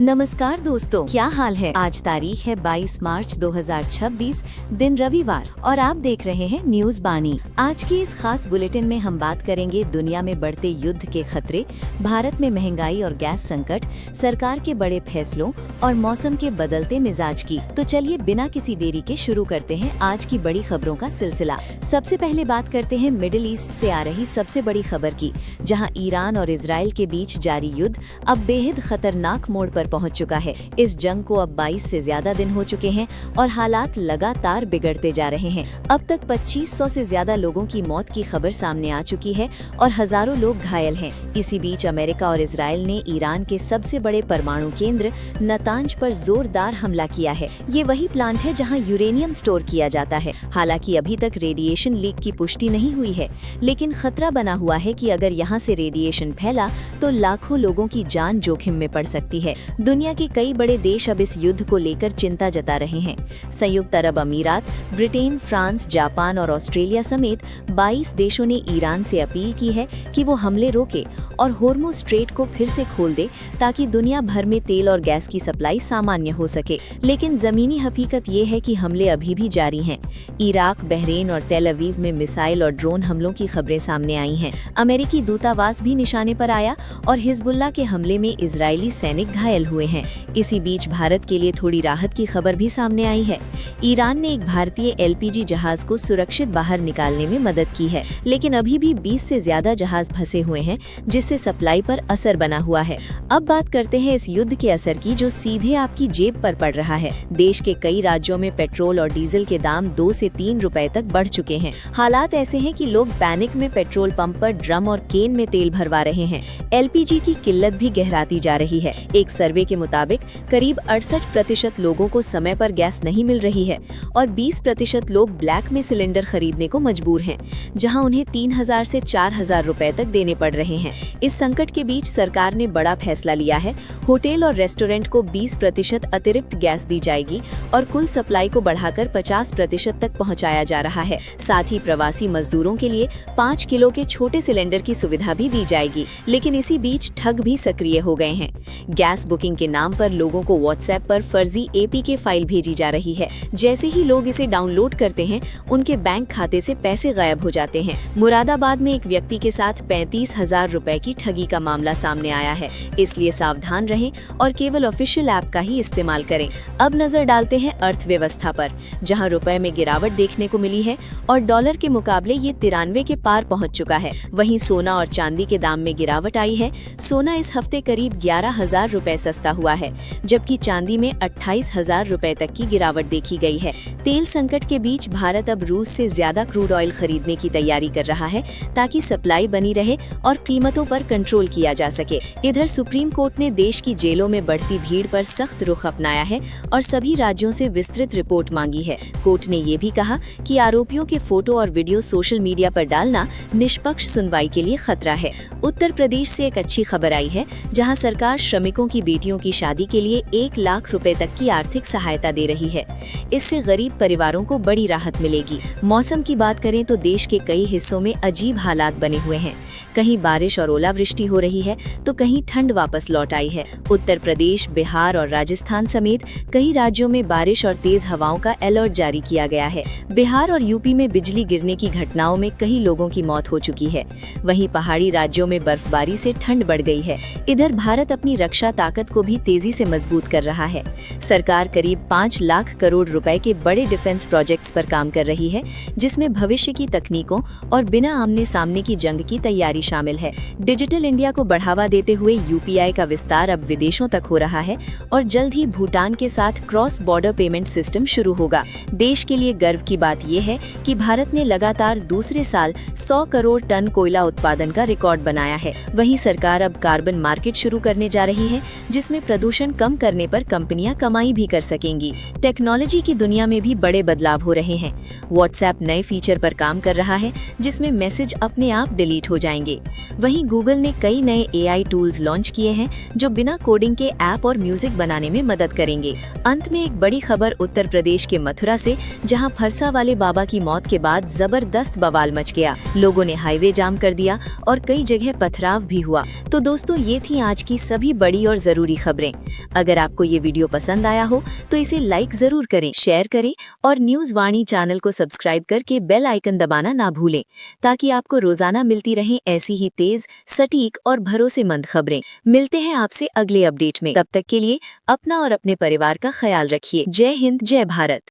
नमस्कार दोस्तों, क्या हाल है। आज तारीख है 22 मार्च 2026, दिन रविवार, और आप देख रहे हैं न्यूज बानी। आज की इस खास बुलेटिन में हम बात करेंगे दुनिया में बढ़ते युद्ध के खतरे, भारत में महंगाई और गैस संकट, सरकार के बड़े फैसलों और मौसम के बदलते मिजाज की। तो चलिए बिना किसी देरी के शुरू करते हैं आज की बड़ी खबरों का सिलसिला। सबसे पहले बात करते हैं मिडिल ईस्ट से आ रही सबसे बड़ी खबर की, जहां ईरान और इजराइल के बीच जारी युद्ध अब बेहद खतरनाक मोड़ पर पहुंच चुका है। इस जंग को अब 22 से ज्यादा दिन हो चुके हैं और हालात लगातार बिगड़ते जा रहे हैं। अब तक 2500 से ज्यादा लोगों की मौत की खबर सामने आ चुकी है और हजारों लोग घायल हैं। इसी बीच अमेरिका और इजराइल ने ईरान के सबसे बड़े परमाणु केंद्र नतांज पर जोरदार हमला किया है। ये वही प्लांट है जहां यूरेनियम स्टोर किया जाता है। हालांकि अभी तक रेडिएशन लीक की पुष्टि नहीं हुई है, लेकिन खतरा बना हुआ है कि अगर यहां से रेडिएशन फैला तो लाखों लोगों की जान जोखिम में पड़ सकती है। दुनिया के कई बड़े देश अब इस युद्ध को लेकर चिंता जता रहे हैं। संयुक्त अरब अमीरात, ब्रिटेन, फ्रांस, जापान और ऑस्ट्रेलिया समेत 22 देशों ने ईरान से अपील की है कि वो हमले रोके और होर्मुज स्ट्रेट को फिर से खोल दे, ताकि दुनिया भर में तेल और गैस की सप्लाई सामान्य हो सके। लेकिन जमीनी हकीकत ये है कि हमले अभी भी जारी हैं। इराक, बहरीन और तेल अवीव में मिसाइल और ड्रोन हमलों की खबरें सामने आई हैं। अमेरिकी दूतावास भी निशाने पर आया और हिजबुल्लाह के हमले में इजरायली सैनिक घायल हुए हैं। इसी बीच भारत के लिए थोड़ी राहत की खबर भी सामने आई है। ईरान ने एक भारतीय एलपीजी जहाज को सुरक्षित बाहर निकालने में मदद की है, लेकिन अभी भी 20 से ज्यादा जहाज फंसे हुए हैं, जिससे सप्लाई पर असर बना हुआ है। अब बात करते हैं इस युद्ध के असर की, जो सीधे आपकी जेब पर पड़ रहा है। देश के कई राज्यों में पेट्रोल और डीजल के दाम 2 से 3 रुपए तक बढ़ चुके हैं। हालात ऐसे हैं कि लोग पैनिक में पेट्रोल पंप पर ड्रम और केन में तेल भरवा रहे हैं। एलपीजी की किल्लत भी गहराती जा रही है। एक सर्वे के मुताबिक करीब 68% लोगों को समय पर गैस नहीं मिल रही है और 20% लोग ब्लैक में सिलेंडर खरीदने को मजबूर हैं, जहां उन्हें 3000 से 4000 रुपए तक देने पड़ रहे हैं। इस संकट के बीच सरकार ने बड़ा फैसला लिया है। होटल और रेस्टोरेंट को 20% अतिरिक्त गैस दी जाएगी और कुल सप्लाई को बढ़ाकर 50% तक पहुंचाया जा रहा है। साथ ही प्रवासी मजदूरों के लिए 5 किलो के छोटे सिलेंडर की सुविधा भी दी जाएगी। लेकिन इसी बीच ठग भी सक्रिय हो गए हैं। गैस बुकिंग के नाम पर लोगों को व्हाट्सएप पर फर्जी एपीके फाइल भेजी जा रही है। जैसे ही लोग इसे डाउनलोड करते हैं, उनके बैंक खाते से पैसे गायब हो जाते हैं। मुरादाबाद में एक व्यक्ति के साथ 35,000 रुपए की ठगी का मामला सामने आया है। इसलिए सावधान रहें और केवल ऑफिशियल ऐप का ही इस्तेमाल करें। अब नजर डालते हैं अर्थव्यवस्था पर, जहां रुपए में गिरावट देखने को मिली है और डॉलर के मुकाबले ये 93 के पार पहुंच चुका है। वहीं सोना और चांदी के दाम में गिरावट आई है। सोना इस हफ्ते करीब 11,000 रुपए सस्ता हुआ है, जबकि चांदी में 28,000 रुपए तक की गिरावट देखी गई है। तेल संकट के बीच भारत अब रूस से ज्यादा क्रूड ऑयल खरीदने की तैयारी कर रहा है, ताकि सप्लाई बनी रहे और कीमतों पर कंट्रोल किया जा सके। इधर सुप्रीम कोर्ट ने देश की जेलों में बढ़ती भीड़ पर सख्त रुख अपनाया है और सभी राज्यों से विस्तृत रिपोर्ट मांगी है। कोर्ट ने ये भी कहा कि आरोपियों के फोटो और वीडियो सोशल मीडिया पर डालना निष्पक्ष सुनवाई के लिए खतरा है। उत्तर प्रदेश से एक अच्छी खबर आई है, जहां सरकार श्रमिकों की बेटियों की शादी के लिए 1 लाख रुपए तक की आर्थिक सहायता दे रही है। इससे गरीब परिवारों को बड़ी राहत मिलेगी। मौसम की बात करें तो देश के कई हिस्सों में अजीब हालात बने हुए हैं। कहीं बारिश और ओलावृष्टि हो रही है तो कहीं ठंड वापस लौट आई है। उत्तर प्रदेश, बिहार और राजस्थान समेत कई राज्यों में बारिश और तेज हवाओं का अलर्ट जारी किया गया है। बिहार और यूपी में बिजली गिरने की घटनाओं में कई लोगों की मौत हो चुकी है। वहीं पहाड़ी राज्यों में बर्फबारी से ठंड बढ़ गई है। इधर भारत अपनी रक्षा ताकत को भी तेजी से मजबूत कर रहा है। सरकार करीब 5 लाख करोड़ रुपए के बड़े डिफेंस प्रोजेक्ट्स पर काम कर रही है, जिसमें भविष्य की तकनीकों और बिना आमने सामने की जंग की तैयारी शामिल है। डिजिटल इंडिया को बढ़ावा देते हुए यूपीआई का विस्तार अब विदेशों तक हो रहा है और जल्द ही भूटान के साथ क्रॉस बॉर्डर पेमेंट सिस्टम शुरू होगा। देश के लिए गर्व की बात यह है कि भारत ने लगातार दूसरे साल 100 करोड़ टन कोयला उत्पादन का रिकॉर्ड बनाया है। वहीं सरकार अब कार्बन मार्केट शुरू करने जा रही है, जिसमें प्रदूषण कम करने पर कंपनियां कमाई भी कर सकेंगी। टेक्नोलॉजी की दुनिया में भी बड़े बदलाव हो रहे हैं। व्हाट्सएप नए फीचर पर काम कर रहा है, जिसमें मैसेज अपने आप डिलीट हो जाएंगे। करेंगे। वहीं गूगल ने कई नए AI टूल्स लॉन्च किए हैं जो बिना कोडिंग के ऐप और म्यूजिक बनाने में मदद करेंगे। अंत में एक बड़ी खबर उत्तर प्रदेश के मथुरा से, जहां फरसा वाले बाबा की मौत के बाद जबरदस्त बवाल मच गया। लोगों ने हाईवे जाम कर दिया और कई जगह पथराव भी हुआ। तो दोस्तों, ये थी आज की सभी बड़ी और जरूरी खबरें। अगर आपको ये वीडियो पसंद आया हो तो इसे लाइक जरूर करें, शेयर करें और न्यूज़ वाणी चैनल को सब्सक्राइब करके बेल आइकन दबाना ना भूलें, ताकि आपको रोजाना मिलती रहें ऐसी ही तेज, सटीक और भरोसेमंद खबरें। मिलते हैं आपसे अगले अपडेट में। तब तक के लिए अपना और अपने परिवार का ख्याल रखिए। जय हिंद, जय भारत।